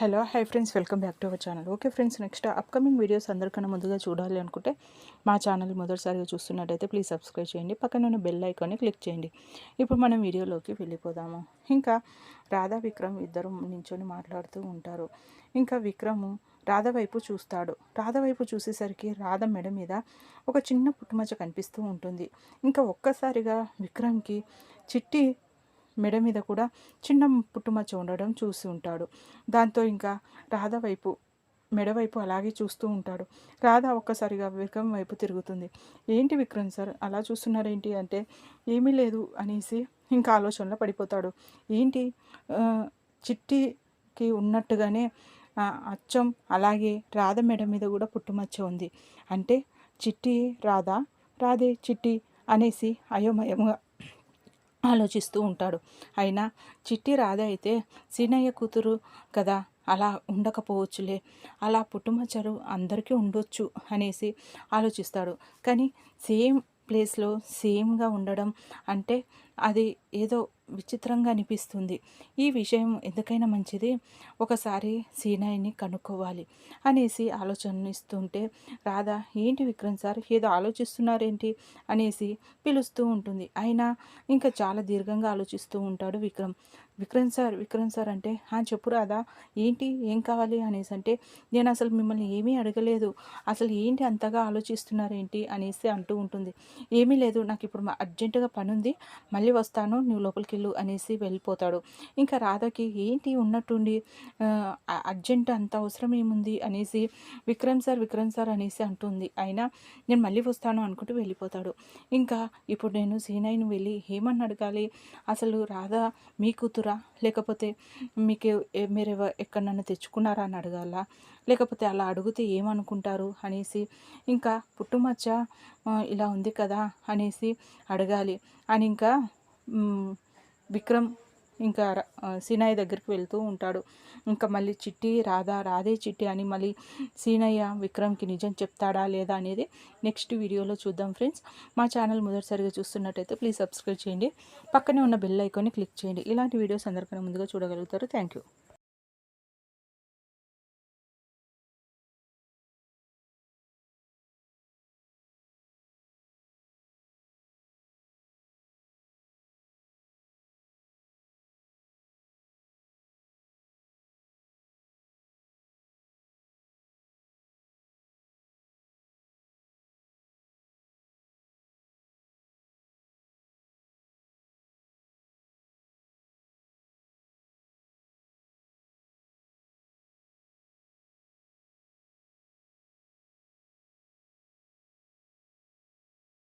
Hello hi friends, welcome back to our channel. Okay friends, next upcoming videos అందరికన్నా ముందుగా చూడాలి అనుకుంటే మా ఛానల్ మొదటిసారిగా చూస్తున్నట్టయితే ప్లీజ్ సబ్స్క్రైబ్ చేయండి. పక్కన ఉన్న బెల్ ఐకాన్ని క్లిక్ చేయండి. ఇప్పుడు మనం వీడియోలోకి వెళ్ళిపోదాము. ఇంకా రాధా విక్రమ్ ఇద్దరు నించొని మాట్లాడుతూ ఉంటారు. ఇంకా విక్రము రాధ వైపు చూస్తాడు. రాధ వైపు చూసేసరికి రాధ మెడ మీద ఒక చిన్న పుట్టుమచ్చ కనిపిస్తూ ఉంటుంది. ఇంకా ఒక్కసారిగా విక్రమ్కి చిట్టి మెడ మీద కూడా చిన్న పుట్టుమచ్చ ఉండడం చూసి ఉంటాడు. దాంతో ఇంకా రాధ వైపు మెడవైపు అలాగే చూస్తూ ఉంటాడు. రాధ ఒక్కసారిగా విక్రమ్ వైపు తిరుగుతుంది. ఏంటి విక్రమ్ సార్ అలా చూస్తున్నారేంటి అంటే, ఏమీ లేదు అనేసి ఇంకా ఆలోచనలో పడిపోతాడు. ఏంటి చిట్టికి ఉన్నట్టుగానే అచ్చం అలాగే రాధ మెడ మీద కూడా పుట్టుమచ్చ ఉంది అంటే చిట్టి రాధా, రాధే చిట్టి అనేసి అయోమయంగా ఆలోచిస్తూ ఉంటాడు. అయినా చిట్టి రాధ అయితే సీనయ్య కూతురు కదా, అలా ఉండకపోవచ్చులే, అలా పుట్టుమచ్చరు అందరికీ ఉండొచ్చు అనేసి ఆలోచిస్తాడు. కానీ సేమ్ ప్లేస్లో సేమ్గా ఉండడం అంటే అది ఏదో విచిత్రంగా అనిపిస్తుంది. ఈ విషయం ఎందుకైనా మంచిది, ఒకసారి సీనయ్యని కనుక్కోవాలి అనేసి ఆలోచనిస్తుంటే రాధ ఏంటి విక్రమ్ సార్ ఏదో ఆలోచిస్తున్నారేంటి అనేసి పిలుస్తూ ఉంటుంది. అయినా ఇంకా చాలా దీర్ఘంగా ఆలోచిస్తూ ఉంటాడు విక్రమ్. విక్రమ్ సార్ అంటే చెప్పు రాధా, ఏంటి ఏం కావాలి అనేసి అంటే, నేను అసలు మిమ్మల్ని ఏమీ అడగలేదు, అసలు ఏంటి అంతగా ఆలోచిస్తున్నారేంటి అనేసి అంటూ ఉంటుంది. ఏమీ లేదు, నాకు ఇప్పుడు అర్జెంటుగా పని ఉంది, మళ్ళీ వస్తాను, నువ్వు లోపలికి వెళ్ళు అనేసి వెళ్ళిపోతాడు. ఇంకా రాధకి ఏంటి ఉన్నట్టుండి అర్జెంట్ అంత అవసరం ఏముంది అనేసి విక్రమ్ సార్ అనేసి అంటుంది. అయినా నేను మళ్ళీ వస్తాను అనుకుంటూ వెళ్ళిపోతాడు. ఇంకా ఇప్పుడు నేను సీనయ్యను వెళ్ళి ఏమని అడగాలి, అసలు రాధ మీ కూతురా లేకపోతే మీకు మీరు ఎక్కడన్నా తెచ్చుకున్నారా అని అడగాల, లేకపోతే అలా అడిగితే ఏమనుకుంటారు అనేసి, ఇంకా పుట్టుమచ్చ ఇలా ఉంది కదా అనేసి అడగాలి అని ఇంకా విక్రమ్ ఇంకా సీనయ్య దగ్గరికి వెళ్తూ ఉంటాడు. ఇంకా మళ్ళీ చిట్టి రాధే చిట్టి అని మళ్ళీ సీనయ్య విక్రమ్కి నిజం చెప్తాడా లేదా అనేది నెక్స్ట్ వీడియోలో చూద్దాం ఫ్రెండ్స్. మా ఛానల్ మొదటిసారిగా చూస్తున్నట్టయితే ప్లీజ్ సబ్స్క్రైబ్ చేయండి. పక్కనే ఉన్న బెల్ ఐకాన్ని క్లిక్ చేయండి. ఇలాంటి వీడియోస్ అందరికన్నా ముందుగా చూడగలుగుతారు. Thank you.